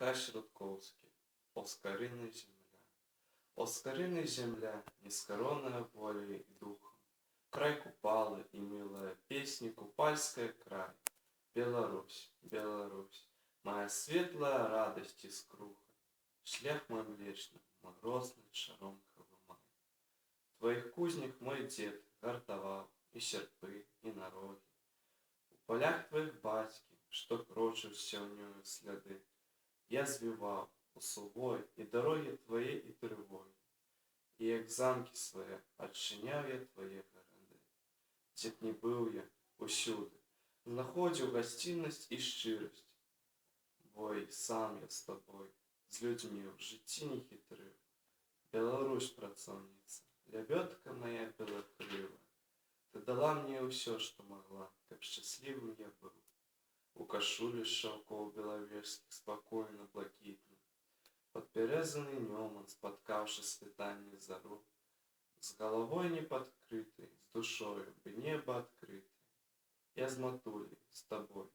Михась Рудковский. Оскарины земля. Оскарины земля, нескоронная волей и духом. Край купалы и милая песни, купальская край. Беларусь, Беларусь, моя светлая радость и скруха. Шлях мой млечный, морозный шаромковый май. В твоих кузнях мой дед гартовал и серпы, и нароги. У полях твоих батьки, что крочив сённюю сляды, я звівав у сувой і дороги твої, і тривоги, і як замки свої адчиняв я твої городи. Дзе б не быў я, усюды знаходзіў гасціннасць і шчырасць, бо і сам я з табой, з людзьмі ў жыцці не хітрыў. Беларусь, працоўніца, лябёдка моя белакрылая, ты дала мне ўсё, што магла, каб шчаслівым я быў. У кашулі з шаўкоў белавежскіх спакойна блакітна, падпярэзаны нёман, спаткаўшы світанне зару, з галавой непадкрытай, з душою бы неба адкрытай. Я з матуляй, з табой,